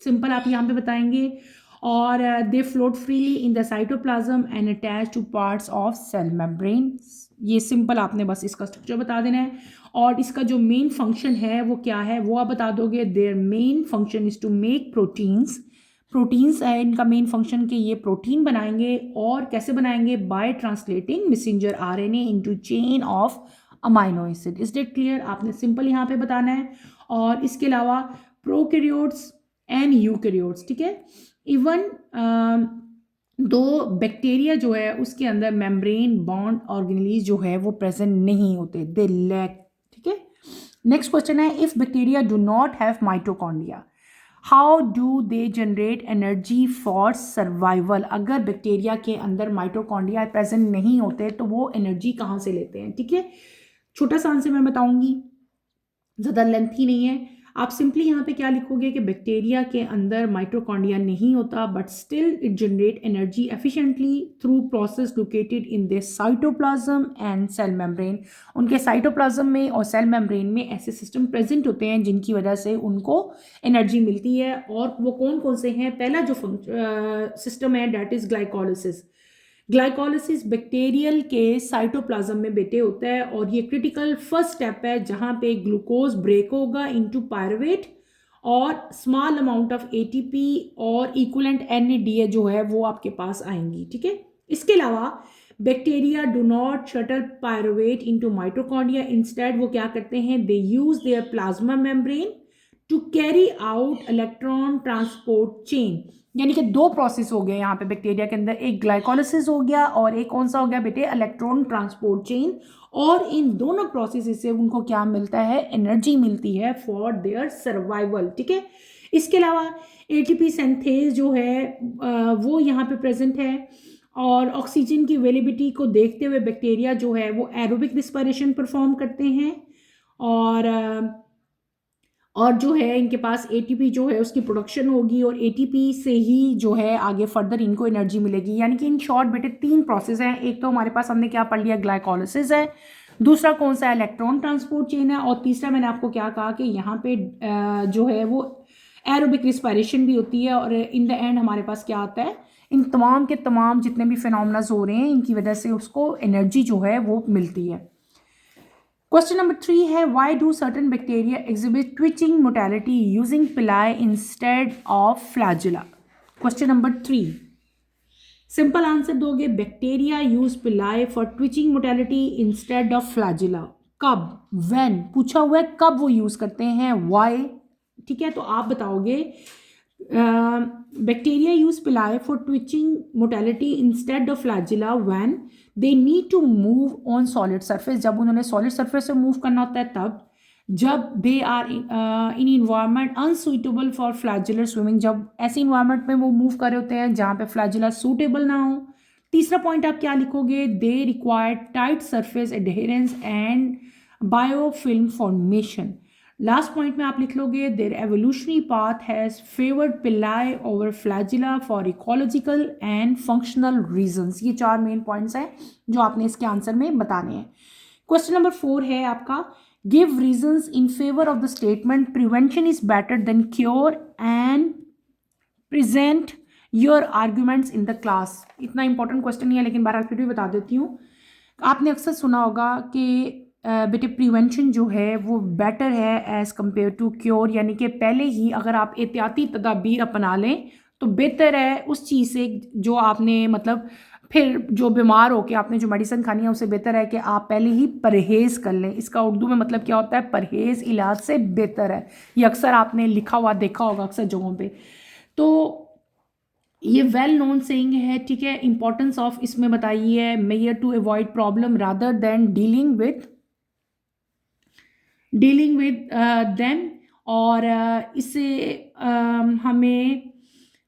Simple आप यहाँ पे बताएंगे। और they float freely in the cytoplasm and attach to parts of cell membrane. ये सिंपल आपने बस इसका स्ट्रक्चर बता देना है। और इसका जो मेन फंक्शन है वो क्या है वो आप बता दोगे। Their main function is to make proteins. Proteins है इनका मेन फंक्शन कि ये प्रोटीन बनाएंगे, और कैसे बनाएंगे, by translating messenger RNA into chain of amino acid. Is that clear? आपने सिंपल यहाँ पे बताना है। और इसके अलावा प्रोकैरियोट्स एंड यूकैरियोट्स, ठीक है, इवन दो बैक्टीरिया जो है उसके अंदर मेम्ब्रेन बॉन्ड ऑर्गेनेलीज जो है वो प्रेजेंट नहीं होते, दे लैक। ठीक है, नेक्स्ट क्वेश्चन है, if bacteria do not have mitochondria how do they generate energy for survival. अगर बैक्टीरिया के अंदर माइटोकॉन्ड्रिया प्रेजेंट नहीं होते तो वो एनर्जी कहाँ से लेते हैं। ठीक है, छोटा सा आंसर मैं बताऊंगी, ज़्यादा लेंथी नहीं है। आप सिंपली यहाँ पे क्या लिखोगे कि बैक्टीरिया के अंदर माइटोकॉन्ड्रिया नहीं होता but still it generate energy efficiently through process located in the cytoplasm and cell membrane. उनके साइटोप्लाज्म में और सेल मेम्ब्रेन में ऐसे सिस्टम प्रेजेंट होते हैं जिनकी वजह से उनको एनर्जी मिलती है। और वो कौन कौन से हैं? पहला जो सिस्टम है that is glycolysis. Glycolysis bacterial के साइटोप्लाज्म में बेटे होता है और ये क्रिटिकल फर्स्ट स्टेप है जहां पे ग्लूकोज ब्रेक होगा इनटू पायरुवेट और स्मॉल अमाउंट ऑफ ATP और इक्विवेलेंट NADH जो है वो आपके पास आएंगी। ठीक है, इसके अलावा bacteria do not shuttle pyruvate into mitochondria, instead वो क्या करते हैं, they use their plasma membrane to carry out electron transport chain. यानी कि दो प्रोसेस हो गए यहाँ पे बैक्टीरिया के अंदर, एक ग्लाइकोलिसिस हो गया और एक कौन सा हो गया बेटे, इलेक्ट्रॉन ट्रांसपोर्ट चेन। और इन दोनों प्रोसेस से उनको क्या मिलता है, एनर्जी मिलती है फॉर देयर सर्वाइवल। ठीक है, इसके अलावा ATP सिंथेज जो है वो यहाँ पे प्रेजेंट है। और ऑक्सीजन की अवेलेबिलिटी को देखते हुए बैक्टीरिया जो है वो एरोबिक रिस्पिरेशन परफॉर्म करते हैं। और जो है इनके पास एटीपी जो है उसकी प्रोडक्शन होगी और एटीपी से ही जो है आगे फर्दर इनको एनर्जी मिलेगी। यानी कि इन शॉर्ट बेटे 3 प्रोसेस हैं। एक तो हमारे पास हमने क्या पढ़ लिया, ग्लाइकोलिसिस है, दूसरा कौन सा है, इलेक्ट्रॉन ट्रांसपोर्ट चेन है, और तीसरा मैंने आपको क्या कहा कि यहाँ पे जो है वो एरोबिक रिस्पायरेशन भी होती है। और इन द एंड हमारे पास क्या आता है, इन तमाम के तमाम जितने भी फिनोमेनास हो रहे हैं इनकी वजह से उसको एनर्जी जो है वो मिलती है। क्वेश्चन नंबर 3 है, why do certain bacteria exhibit twitching motility using pili instead of flagella. Question number 3 simple answer दोगे, bacteria use pili for twitching motility instead of flagella. कब, व्हेन पूछा हुआ है, कब वो यूज करते हैं, व्हाई। ठीक है, तो आप बताओगे bacteria use pili for twitching motility instead of flagella when they need to move on solid surface. जब उन्होंने सॉलिड सरफेस से मूव करना होता है तब, जब they are in environment unsuitable for flagellar swimming, जब ऐसे इन्वायरमेंट में वो मूव कर रहे होते हैं जहाँ पे फ्लैजुला सूटेबल ना हो। तीसरा पॉइंट आप क्या लिखोगे, they require tight surface adherence and biofilm formation. Last point में आप लिख लोगे, their evolutionary path has favoured pili over flagella for ecological and functional reasons. ये 4 मेन पॉइंट्स हैं जो आपने इसके आंसर में बताने हैं। क्वेश्चन नंबर 4 है आपका, give reasons in favour of the statement prevention is better than cure and present your arguments in the class. इतना इंपॉर्टेंट क्वेश्चन नहीं है लेकिन बहरहाल फिर भी बता देती हूँ। आपने अक्सर सुना होगा कि बेटे प्रिवेंशन जो है वो बेटर है एज़ कम्पेयर टू क्योर, यानी कि पहले ही अगर आप एहतियाती तदाबीर अपना लें तो बेहतर है उस चीज़ से जो आपने मतलब फिर जो बीमार हो के आपने जो मेडिसिन खानी है उससे बेहतर है कि आप पहले ही परहेज़ कर लें। इसका उर्दू में मतलब क्या होता है, परहेज़ इलाज से बेहतर है। ये अक्सर आपने लिखा हुआ देखा होगा अक्सर जगहों पे। तो ये वेल नोन सेइंग है, ठीक है। इंपॉर्टेंस ऑफ इसमें बताई है, mayor to avoid problem rather than dealing with them. और इससे हमें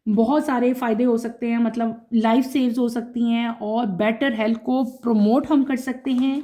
बहुत सारे फ़ायदे हो सकते हैं, मतलब लाइफ सेव्स हो सकती हैं और बेटर हेल्थ को प्रमोट हम कर सकते हैं।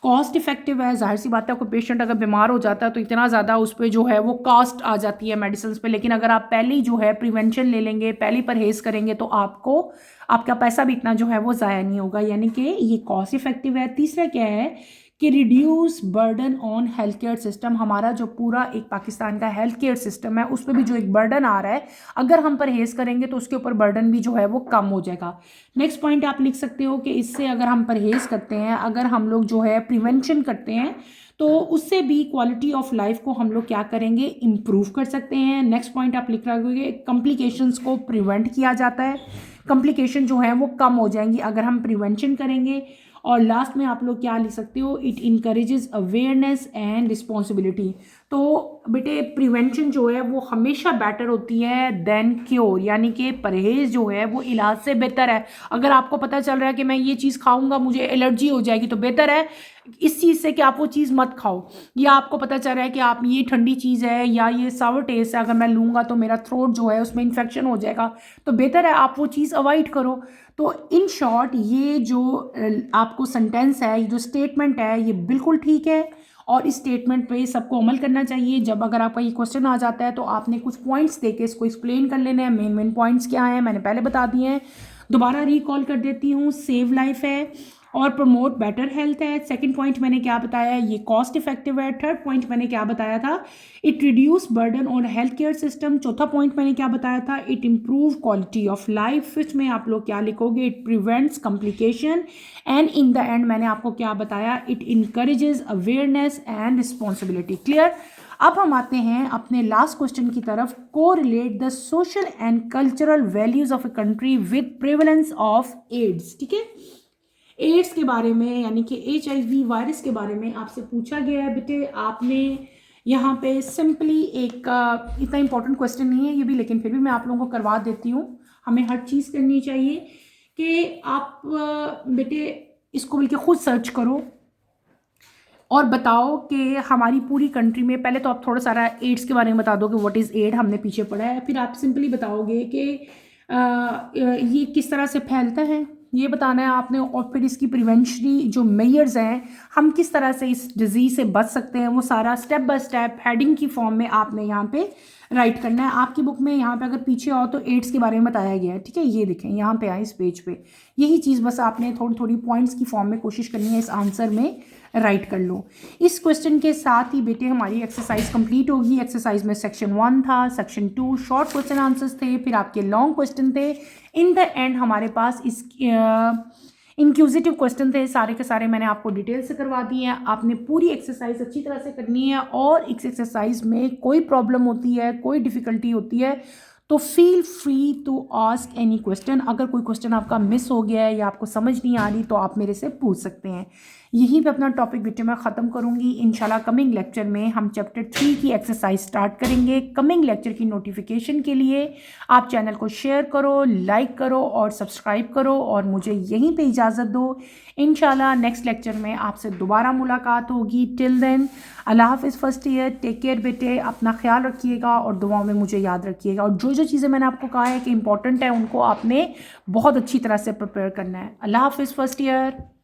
कॉस्ट इफेक्टिव है, जाहिर सी बात है कोई पेशेंट अगर बीमार हो जाता है तो इतना ज़्यादा उस पर जो है वो कॉस्ट आ जाती है मेडिसिन पे, लेकिन अगर आप पहले ही जो है प्रिवेंशन ले लेंगे, पहले परहेज़ करेंगे तो आपको आपका पैसा भी इतना जो है वो ज़ाया नहीं होगा, यानी कि ये कॉस्ट इफेक्टिव है। तीसरा क्या है कि reduce burden on health care system. हमारा जो पूरा एक पाकिस्तान का हेल्थ केयर सिस्टम है उस पर भी जो एक बर्डन आ रहा है, अगर हम परहेज़ करेंगे तो उसके ऊपर बर्डन भी जो है वो कम हो जाएगा। नेक्स्ट पॉइंट आप लिख सकते हो कि इससे अगर हम परहेज़ करते हैं, अगर हम लोग जो है प्रिवेंशन करते हैं तो उससे भी क्वालिटी ऑफ लाइफ को हम लोग क्या करेंगे, इम्प्रूव कर सकते हैं। नेक्स्ट पॉइंट आप लिख रहे कॉम्प्लिकेशंस को प्रिवेंट किया जाता है, कॉम्प्लिकेशन जो है वो कम हो जाएंगी अगर हम प्रिवेंशन करेंगे। और लास्ट में आप लोग क्या लिख सकते हो, it encourages awareness and responsibility. तो बेटे प्रिवेंशन जो है वो हमेशा बेटर होती है देन क्योर, यानी कि परहेज़ जो है वो इलाज से बेहतर है। अगर आपको पता चल रहा है कि मैं ये चीज़ खाऊंगा मुझे एलर्जी हो जाएगी तो बेहतर है इस चीज़ से कि आप वो चीज़ मत खाओ। या आपको पता चल रहा है कि आप ये ठंडी चीज़ है या ये सावर टेस्ट है, अगर मैं लूँगा तो मेरा थ्रोट जो है उसमें इन्फेक्शन हो जाएगा, तो बेहतर है आप वो चीज़ अवॉइड करो। तो इन शॉर्ट ये जो आपको सेंटेंस है, ये जो स्टेटमेंट है, ये बिल्कुल ठीक है और इस स्टेटमेंट पे सबको अमल करना चाहिए। जब अगर आपका ये क्वेश्चन आ जाता है तो आपने कुछ पॉइंट्स देके इसको एक्सप्लेन कर लेना है। मेन पॉइंट्स क्या हैं मैंने पहले बता दिए हैं, दोबारा रिकॉल कर देती हूँ। सेव लाइफ है और प्रमोट बेटर हेल्थ है। सेकंड पॉइंट मैंने क्या बताया, ये कॉस्ट इफेक्टिव है। थर्ड पॉइंट मैंने क्या बताया था, it reduce burden on health care system. चौथा पॉइंट मैंने क्या बताया था, it improve quality of life. Fifth में आप लोग क्या लिखोगे, it prevents complication. And in the end मैंने आपको क्या बताया, it encourages awareness and responsibility. Clear. अब हम आते हैं अपने लास्ट क्वेश्चन की तरफ, correlate the social and cultural values of a country with prevalence of AIDS. ठीक है, एड्स के बारे में यानी कि HIV वायरस के बारे में आपसे पूछा गया है। बेटे आपने यहाँ पे सिंपली एक इतना इंपॉर्टेंट क्वेश्चन नहीं है ये भी, लेकिन फिर भी मैं आप लोगों को करवा देती हूँ। हमें हर चीज़ करनी चाहिए कि आप बेटे इसको बल्कि खुद सर्च करो और बताओ कि हमारी पूरी कंट्री में, पहले तो आप थोड़ा सारा एड्स के बारे में बता दो कि व्हाट इज़ एड, हमने पीछे पढ़ा है। फिर आप सिंपली बताओगे कि ये किस तरह से फैलता है, ये बताना है आपने, और फिर इसकी प्रिवेंशनरी जो मेजर्स हैं, हम किस तरह से इस डिजीज़ से बच सकते हैं, वो सारा स्टेप बाय स्टेप हेडिंग की फॉर्म में आपने यहाँ पे राइट करना है। आपकी बुक में यहाँ पे अगर पीछे आओ तो एड्स के बारे में बताया गया है, ठीक है, ये देखें यहाँ पे आए इस पेज पे, यही चीज़ बस आपने थोड़ी थोड़ी पॉइंट्स की फॉर्म में कोशिश करनी है, इस आंसर में राइट कर लो। इस क्वेश्चन के साथ ही बेटे हमारी एक्सरसाइज कंप्लीट होगी। एक्सरसाइज में सेक्शन 1 था, सेक्शन 2 शॉर्ट क्वेश्चन आंसर्स थे, फिर आपके लॉन्ग क्वेश्चन थे, इन द एंड हमारे पास इस इंक्यूजिटिव क्वेश्चन थे, सारे के सारे मैंने आपको डिटेल से करवा दिए हैं। आपने पूरी एक्सरसाइज अच्छी तरह से करनी है, और इस एक्सरसाइज में कोई प्रॉब्लम होती है, कोई डिफ़िकल्टी होती है तो feel free to ask any question. अगर कोई क्वेश्चन आपका मिस हो गया है या आपको समझ नहीं आ रही तो आप मेरे से पूछ सकते हैं। यहीं पे अपना टॉपिक बेटे मैं ख़त्म करूँगी। इंशाल्लाह कमिंग लेक्चर में हम चैप्टर 3 की एक्सरसाइज स्टार्ट करेंगे। कमिंग लेक्चर की नोटिफिकेशन के लिए आप चैनल को शेयर करो, लाइक करो और सब्सक्राइब करो, और मुझे यहीं पे इजाज़त दो। इंशाल्लाह नेक्स्ट लेक्चर में आपसे दोबारा मुलाकात होगी। टिल देन अल्लाह हाफ़िज़ फर्स्ट ईयर, टेक केयर बेटे, अपना ख्याल रखिएगा और दुआओं में मुझे याद रखिएगा। और जो जो चीज़ें मैंने आपको कहा है कि इंपॉर्टेंट है, उनको आपने बहुत अच्छी तरह से प्रिपेयर करना है। अल्लाह हाफ़िज़ फर्स्ट ईयर।